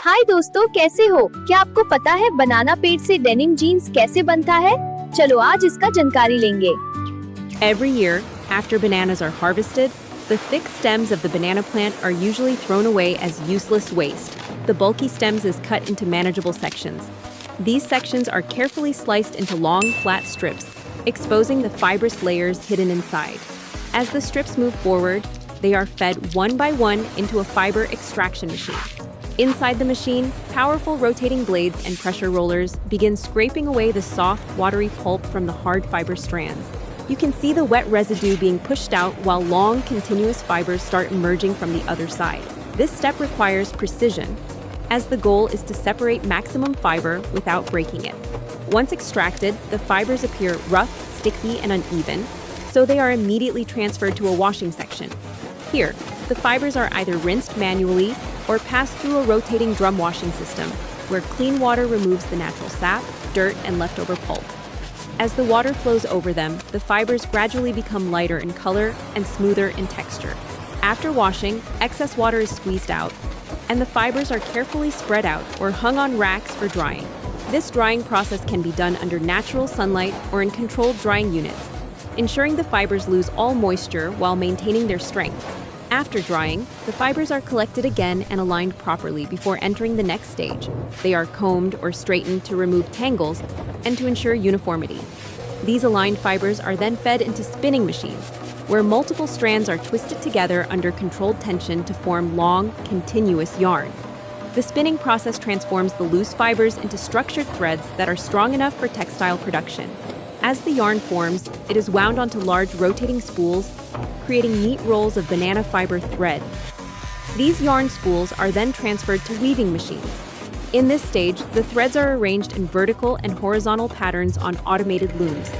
हाय दोस्तों, कैसे हो? क्या आपको पता है बनाना पेड़ से डेनिम जीन्स कैसे बनता है? चलो आज इसका जानकारी लेंगे। Every year, after bananas are harvested, the thick stems of the banana plant are usually thrown away as useless waste. The bulky stems is cut into manageable sections. These sections are carefully sliced into long, flat strips, exposing the fibrous layers hidden inside. As the strips move forward, they are fed one by one into a fiber extraction machine. Inside the machine, powerful rotating blades and pressure rollers begin scraping away the soft, watery pulp from the hard fiber strands. You can see the wet residue being pushed out while long, continuous fibers start emerging from the other side. This step requires precision, as the goal is to separate maximum fiber without breaking it. Once extracted, the fibers appear rough, sticky, and uneven, so they are immediately transferred to a washing section. Here, the fibers are either rinsed manually or passed through a rotating drum washing system, where clean water removes the natural sap, dirt, and leftover pulp. As the water flows over them, the fibers gradually become lighter in color and smoother in texture. After washing, excess water is squeezed out, and the fibers are carefully spread out or hung on racks for drying. This drying process can be done under natural sunlight or in controlled drying units, ensuring the fibers lose all moisture while maintaining their strength. After drying, the fibers are collected again and aligned properly before entering the next stage. They are combed or straightened to remove tangles and to ensure uniformity. These aligned fibers are then fed into spinning machines, where multiple strands are twisted together under controlled tension to form long, continuous yarn. The spinning process transforms the loose fibers into structured threads that are strong enough for textile production. As the yarn forms, it is wound onto large rotating spools, creating neat rolls of banana fiber thread. These yarn spools are then transferred to weaving machines. In this stage, the threads are arranged in vertical and horizontal patterns on automated looms.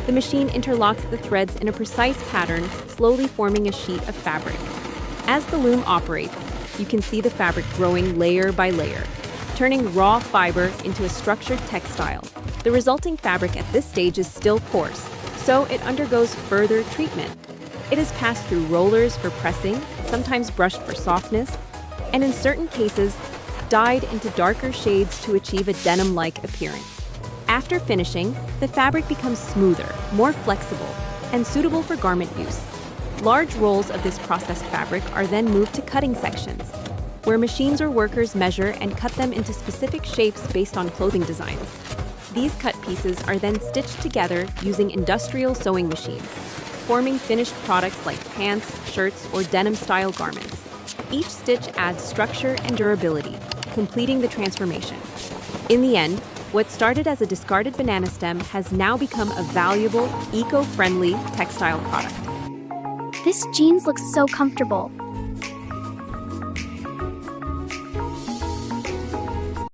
The machine interlocks the threads in a precise pattern, slowly forming a sheet of fabric. As the loom operates, you can see the fabric growing layer by layer, turning raw fiber into a structured textile. The resulting fabric at this stage is still coarse, so it undergoes further treatment. It is passed through rollers for pressing, sometimes brushed for softness, and in certain cases, dyed into darker shades to achieve a denim-like appearance. After finishing, the fabric becomes smoother, more flexible, and suitable for garment use. Large rolls of this processed fabric are then moved to cutting sections, where machines or workers measure and cut them into specific shapes based on clothing designs. These cut pieces are then stitched together using industrial sewing machines, forming finished products like pants, shirts, or denim-style garments. Each stitch adds structure and durability, completing the transformation. In the end, what started as a discarded banana stem has now become a valuable, eco-friendly textile product. This jeans looks so comfortable.